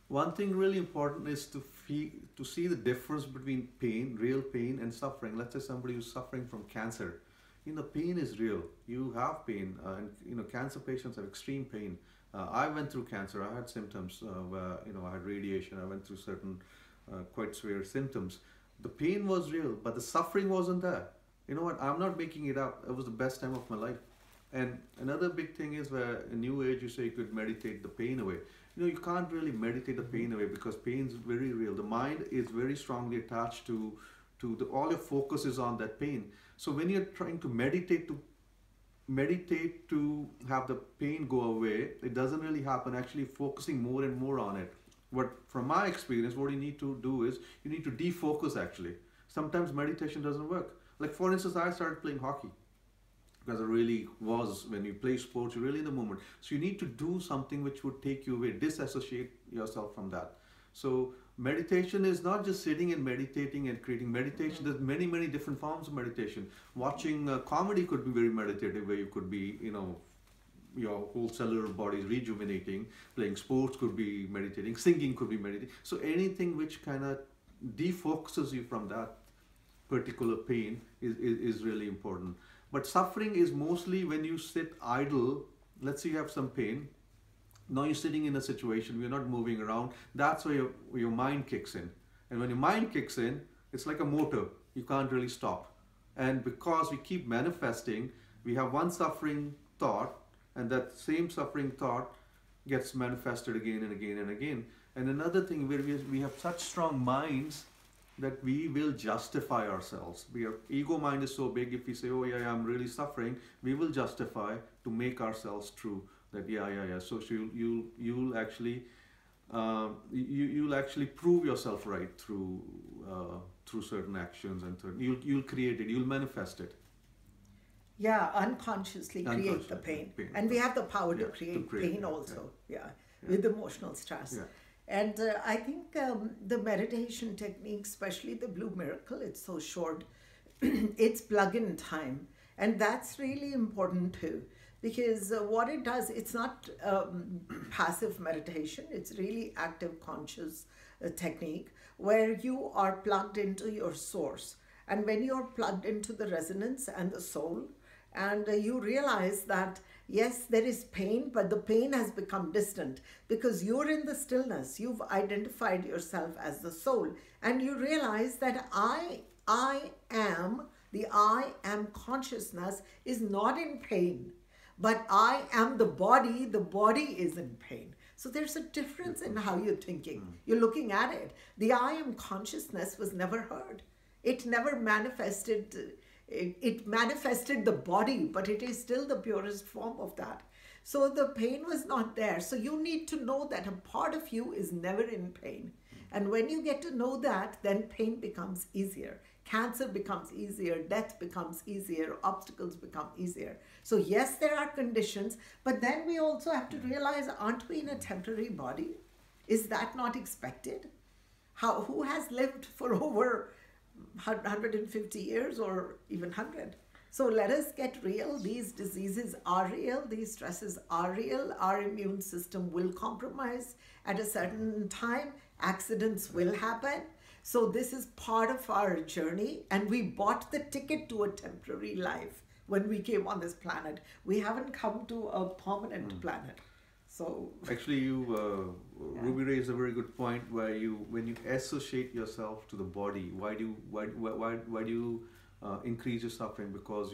One thing really important is to see the difference between pain, real pain, and suffering. Let's say somebody who's suffering from cancer. Pain is real. You have pain, and cancer patients have extreme pain. I went through cancer. I had symptoms where I had radiation. I went through certain quite severe symptoms. The pain was real, but the suffering wasn't there. You know what? I'm not making it up. It was the best time of my life. And another big thing is where in New Age you say you could meditate the pain away. You can't really meditate the pain away because pain is very real. The mind is very strongly attached to all your focus is on that pain. So when you're trying to meditate to have the pain go away, it doesn't really happen. Actually, focusing more and more on it. From my experience, what you need to do is you need to defocus. Actually, sometimes meditation doesn't work. Like for instance, I started playing hockey because it really was, when you play sports, you're really in the moment. So you need to do something which would take you away, disassociate yourself from that. So meditation is not just sitting and meditating and creating meditation. There's many, many different forms of meditation. Watching comedy could be very meditative, where you could be, your whole cellular body is rejuvenating. Playing sports could be meditating. Singing could be meditating. So anything which kind of defocuses you from that particular pain is really important. But suffering is mostly when you sit idle. Let's say you have some pain. Now you're sitting in a situation, you're not moving around. That's where your mind kicks in. And when your mind kicks in, it's like a motor. You can't really stop. And because we keep manifesting, we have one suffering thought, and that same suffering thought gets manifested again and again and again. And another thing, where we have such strong minds that we will justify ourselves. Our ego mind is so big. If we say, oh yeah, I'm really suffering, we will justify to make ourselves true. That yeah. So you'll actually you'll actually prove yourself right through certain actions, and you'll create it. You'll manifest it. Yeah, unconsciously create the pain. And we have the power to create pain also. Yeah. With emotional stress. Yeah. And I think the meditation technique, especially the Blue Miracle, it's so short. It's plug-in time. And that's really important too. Because what it does, it's not passive meditation. It's really active, conscious technique where you are plugged into your source. And when you're plugged into the resonance and the soul, and you realize that yes, there is pain, but the pain has become distant because you're in the stillness. You've identified yourself as the soul, and you realize that I am, the I am consciousness is not in pain, but I am the body is in pain. So there's a difference in how you're thinking. You're looking at it. The I am consciousness was never heard. It never manifested. It manifested the body, but it is still the purest form of that. So the pain was not there. So you need to know that a part of you is never in pain. And when you get to know that, then pain becomes easier. Cancer becomes easier. Death becomes easier. Obstacles become easier. So yes, there are conditions, but then we also have to realize, aren't we in a temporary body? Is that not expected? Who has lived for over 150 years or even 100? So let us get real. These diseases are real. These stresses are real. Our immune system will compromise at a certain time. Accidents will happen. So this is part of our journey, and we bought the ticket to a temporary life when we came on this planet. We haven't come to a permanent planet. So actually, Ruby raised a very good point where when you associate yourself to the body, why do you increase your suffering? Because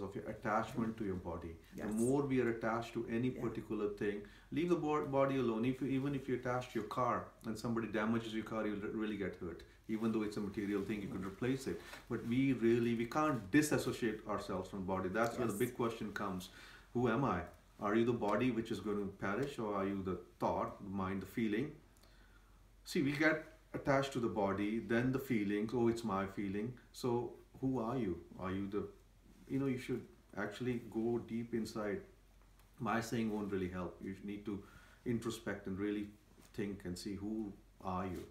of your attachment to your body. Yes. The more we are attached to any particular thing, leave the body alone. Even if you're attached to your car and somebody damages your car, you'll really get hurt. Even though it's a material thing, you could replace it. But we can't disassociate ourselves from body. That's where the big question comes. Who am I? Are you the body which is going to perish, or are you the thought, the mind, the feeling? See, we get attached to the body, then the feelings. Oh, it's my feeling. So who are you? Are you you should actually go deep inside. My saying won't really help. You need to introspect and really think and see, who are you?